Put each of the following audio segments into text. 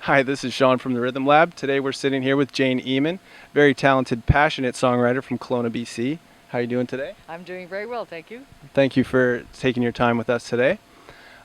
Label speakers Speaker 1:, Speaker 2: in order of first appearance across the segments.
Speaker 1: Hi, this is Sean from the Rhythm Lab. Today we're sitting here with Jane Eamon, very talented, passionate songwriter from Kelowna, BC. How are you doing today?
Speaker 2: I'm doing very well, thank you.
Speaker 1: Thank you for taking your time with us today.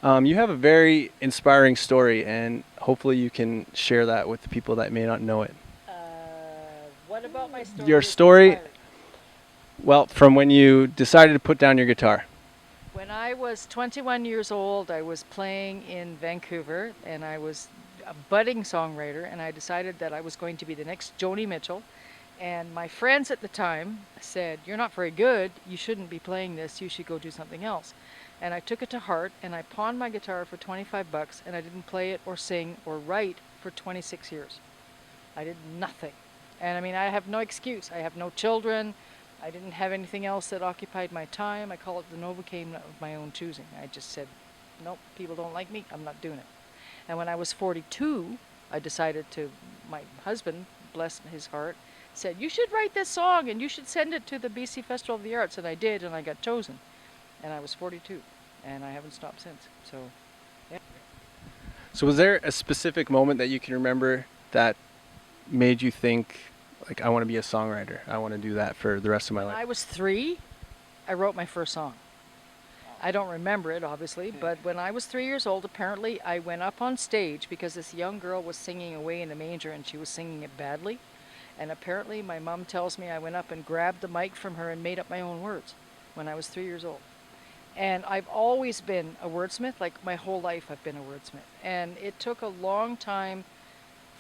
Speaker 1: You have a very inspiring story, and hopefully you can share that with the people that may not know it.
Speaker 2: What about my
Speaker 1: Your
Speaker 2: story is
Speaker 1: story,
Speaker 2: inspiring?
Speaker 1: well, from when you decided to put down your guitar.
Speaker 2: When I was 21 years old, I was playing in Vancouver, and I was a budding songwriter, and I decided that I was going to be the next Joni Mitchell. And my friends at the time said, "You're not very good. You shouldn't be playing this. You should go do something else." And I took it to heart, and I pawned my guitar for 25 bucks, and I didn't play it or sing or write for 26 years. I did nothing. And I mean, I have no excuse. I have no children. I didn't have anything else that occupied my time. I call it the Novocaine of my own choosing. I just said, nope, people don't like me. I'm not doing it. And when I was 42, I decided to, my husband, bless his heart, said, you should write this song and you should send it to the BC Festival of the Arts. And I did, and I got chosen. And I was 42, and I haven't stopped since. So, yeah.
Speaker 1: So, was there a specific moment that you can remember that made you think, like, I want to be a songwriter? I want to do that for the rest of my
Speaker 2: When
Speaker 1: life?
Speaker 2: I was 3, I wrote my first song. I don't remember it, obviously, but when I was 3 years old, apparently I went up on stage because this young girl was singing Away in a Manger and she was singing it badly. And apparently my mom tells me I went up and grabbed the mic from her and made up my own words when I was 3 years old. And I've always been a wordsmith, like my whole life I've been a wordsmith. And it took a long time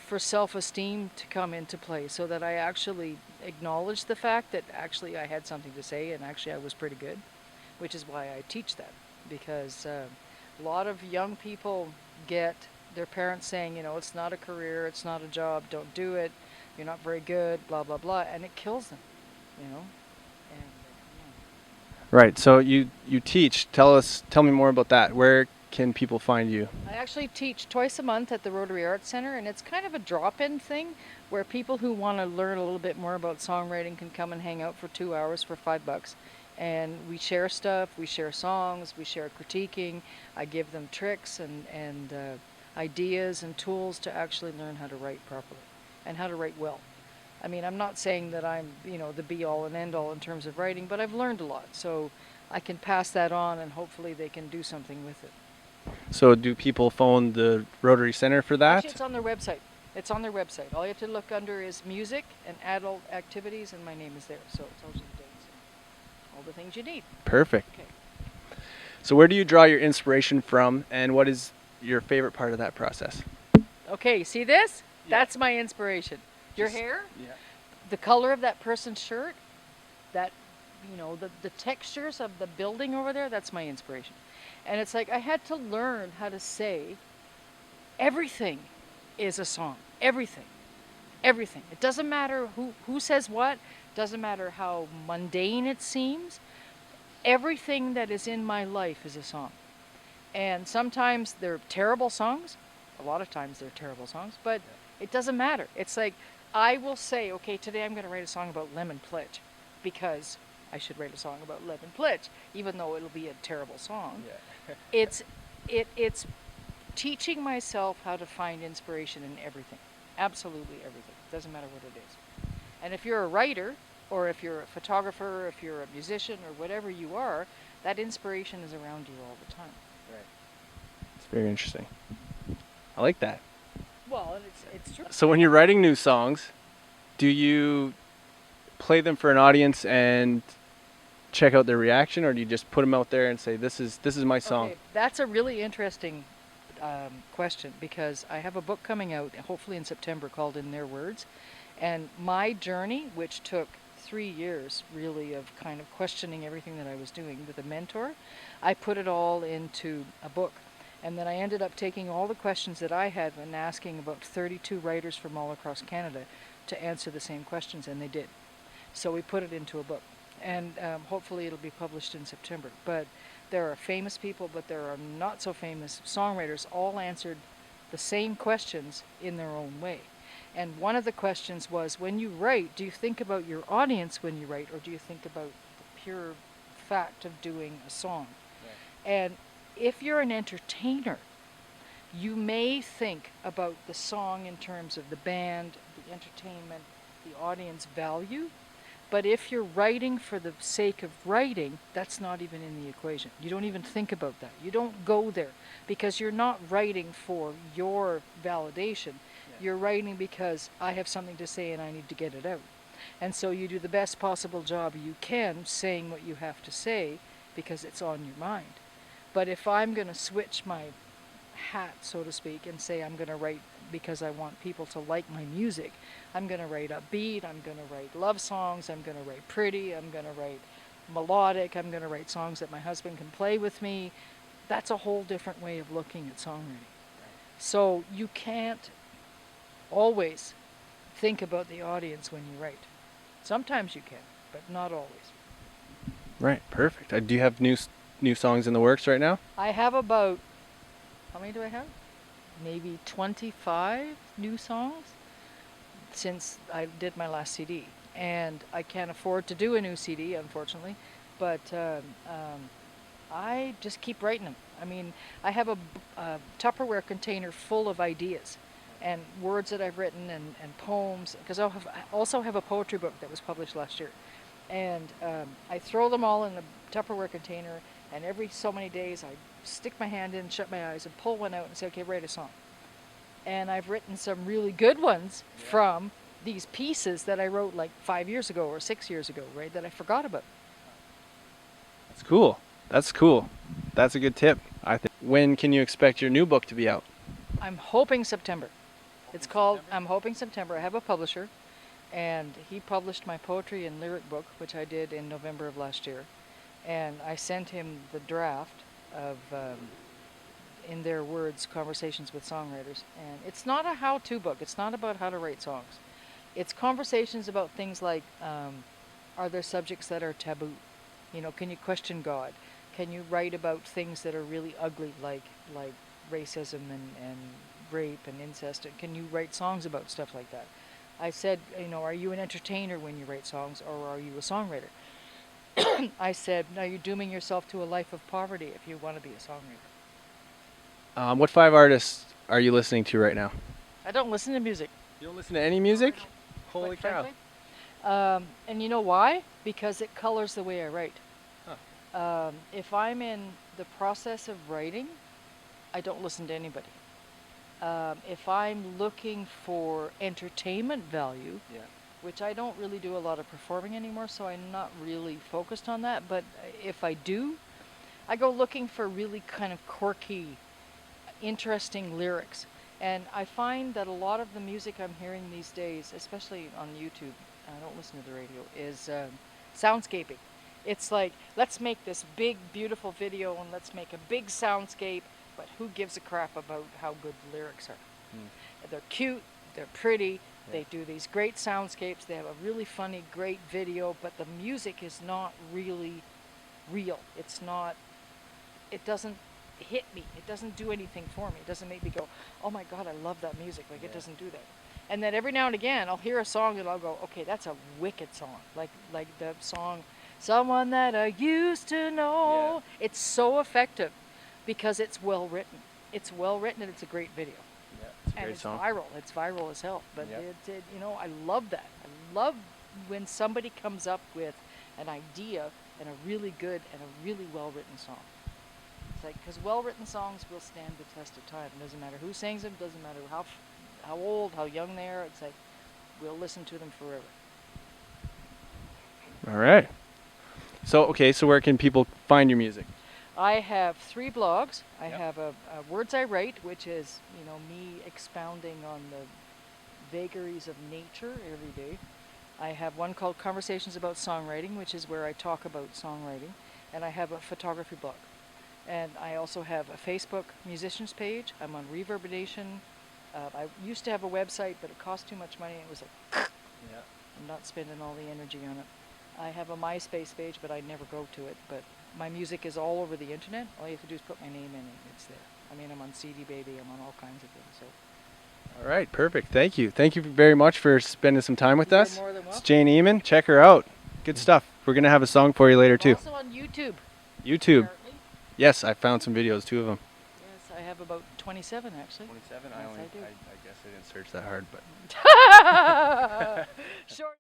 Speaker 2: for self-esteem to come into play so that I actually acknowledged the fact that actually I had something to say and actually I was pretty good, which is why I teach that. Because a lot of young people get their parents saying, you know, it's not a career, it's not a job, don't do it, you're not very good, blah, blah, blah, and it kills them, you know. And
Speaker 1: Right. So you teach. Tell me more about that. Where can people find you?
Speaker 2: I actually teach twice a month at the Rotary Arts Center, and it's kind of a drop-in thing where people who want to learn a little bit more about songwriting can come and hang out for 2 hours for 5 bucks. And we share stuff, we share songs, we share critiquing. I give them tricks and ideas and tools to actually learn how to write properly and how to write well. I mean, I'm not saying that I'm, you know, the be-all and end-all in terms of writing, but I've learned a lot. So I can pass that on and hopefully they can do something with it.
Speaker 1: So do people phone the Rotary Center for
Speaker 2: Actually,
Speaker 1: that?
Speaker 2: it's on their website. It's on their website. All you have to look under is music and adult activities, and my name is there. So it tells you the dates and all the things you need.
Speaker 1: Perfect.
Speaker 2: Okay.
Speaker 1: So where do you draw your inspiration from, and what is your favorite part of that process?
Speaker 2: Okay, see this?
Speaker 1: Yeah.
Speaker 2: That's my inspiration. Your
Speaker 1: Just-
Speaker 2: hair,
Speaker 1: Yeah.
Speaker 2: the color of that person's shirt, that, you know, the textures of the building over there, that's my inspiration. And it's like I had to learn how to say everything is a song. Everything. Everything. It doesn't matter who says what, doesn't matter how mundane it seems. Everything that is in my life is a song. And sometimes they're terrible songs. A lot of times they're terrible songs, but it doesn't matter. It's like I will say, okay, today I'm going to write a song about lemon pledge because I should write a song about lemon pledge, even though it'll be a terrible song.
Speaker 1: Yeah.
Speaker 2: It's it's teaching myself how to find inspiration in everything. Absolutely everything. Doesn't matter what it is. And if you're a writer, or if you're a photographer, or if you're a musician, or whatever you are, that inspiration is around you all the time.
Speaker 1: Right. It's very interesting. I like that.
Speaker 2: Well, and it's true.
Speaker 1: So when you're writing new songs, do you play them for an audience and check out their reaction, or do you just put them out there and say, this is my song?
Speaker 2: Okay, that's a really interesting question because I have a book coming out, hopefully in September, called In Their Words. And my journey, which took 3 years really of kind of questioning everything that I was doing with a mentor, I put it all into a book. And then I ended up taking all the questions that I had and asking about 32 writers from all across Canada to answer the same questions, and they did. So we put it into a book. And hopefully it'll be published in September. But there are famous people, but there are not so famous songwriters, all answered the same questions in their own way. And one of the questions was, when you write, do you think about your audience when you write, or do you think about the pure fact of doing a song? Right. And if you're an entertainer, You may think about the song in terms of the band, the entertainment, the audience value, but if you're writing for the sake of writing, that's not even in the equation. You don't even think about that. You don't go there because you're not writing for your validation. You're writing because I have something to say and I need to get it out. And so you do the best possible job you can saying what you have to say because it's on your mind. But if I'm going to switch my hat, so to speak, and say I'm going to write because I want people to like my music, I'm going to write upbeat, I'm going to write love songs, I'm going to write pretty, I'm going to write melodic, I'm going to write songs that my husband can play with me. That's a whole different way of looking at songwriting. So you can't always think about the audience when you write. Sometimes you can, but not always.
Speaker 1: Right, perfect. Do you have new songs in the works right now?
Speaker 2: I have about, how many do I have? Maybe 25 new songs since I did my last CD. And I can't afford to do a new CD, unfortunately, but I just keep writing them. I mean, I have a Tupperware container full of ideas and words that I've written and poems, because I also have a poetry book that was published last year. And I throw them all in the Tupperware container, and every so many days I stick my hand in, shut my eyes, and pull one out and say, okay, write a song. And I've written some really good ones from these pieces that I wrote like 5 years ago or 6 years ago, right, that I forgot about.
Speaker 1: That's cool. That's cool. That's a good tip, I think. When can you expect your new book to be out?
Speaker 2: I'm hoping September. It's called I'm Hoping September. I have a publisher, and he published my poetry and lyric book, which I did in November of last year. And I sent him the draft of, in their words, Conversations with Songwriters. And it's not a how-to book. It's not about how to write songs. It's conversations about things like, are there subjects that are taboo? You know, can you question God? Can you write about things that are really ugly, like racism and rape and incest? Can you write songs about stuff like that? I said, you know, are you an entertainer when you write songs, or are you a songwriter? I said, no, you're dooming yourself to a life of poverty if you want to be a songwriter.
Speaker 1: What 5 artists are you listening to right now?
Speaker 2: I don't listen to music.
Speaker 1: You don't listen to any music? Holy
Speaker 2: quite
Speaker 1: cow.
Speaker 2: frankly. And you know why? Because it colors the way I write. If I'm in the process of writing, I don't listen to anybody. If I'm looking for entertainment value, which I don't really do a lot of performing anymore, so I'm not really focused on that. But if I do, I go looking for really kind of quirky, interesting lyrics. And I find that a lot of the music I'm hearing these days, especially on YouTube, I don't listen to the radio, is soundscaping. It's like, let's make this big, beautiful video and let's make a big soundscape, but who gives a crap about how good the lyrics are? They're cute, they're pretty, they do these great soundscapes, they have a really funny, great video, but the music is not really real. It's not, it doesn't hit me. It doesn't do anything for me. It doesn't make me go, oh my God, I love that music. Like, it doesn't do that. And then every now and again, I'll hear a song and I'll go, okay, that's a wicked song. Like the song, Someone That I Used to Know. Yeah. It's so effective because it's well written. It's well written and it's a great video.
Speaker 1: Yeah, it's a great
Speaker 2: and it's
Speaker 1: song.
Speaker 2: viral. It's viral as hell. But you know, I love that. I love when somebody comes up with an idea and a really good and a really well written song. It's like, because well written songs will stand the test of time. It doesn't matter who sings them. Doesn't matter how old, how young they are. It's like, we'll listen to them forever.
Speaker 1: All right. So, okay, so where can people find your music?
Speaker 2: I have 3 blogs. I have a Words I Write, which is, you know, me expounding on the vagaries of nature every day. I have one called Conversations About Songwriting, which is where I talk about songwriting. And I have a photography blog. And I also have a Facebook musicians page. I'm on Reverb Nation. I used to have a website, but it cost too much money. It was like, I'm not spending all the energy on it. I have a MySpace page, but I never go to it. But my music is all over the internet. All you have to do is put my name in and it's there. I mean, I'm on CD Baby. I'm on all kinds of things. So.
Speaker 1: All right, perfect. Thank you. Thank you very much for spending some time with us.
Speaker 2: More than welcome.
Speaker 1: It's Jane Eamon. Check her out. Good stuff. We're going to have a song for you later, too.
Speaker 2: Also on YouTube.
Speaker 1: YouTube.
Speaker 2: Apparently.
Speaker 1: Yes, I found some videos, 2 of them.
Speaker 2: Yes, I have have about 27 actually.
Speaker 1: 27.
Speaker 2: Yes, I do.
Speaker 1: I guess I didn't search that hard, but.
Speaker 2: Short.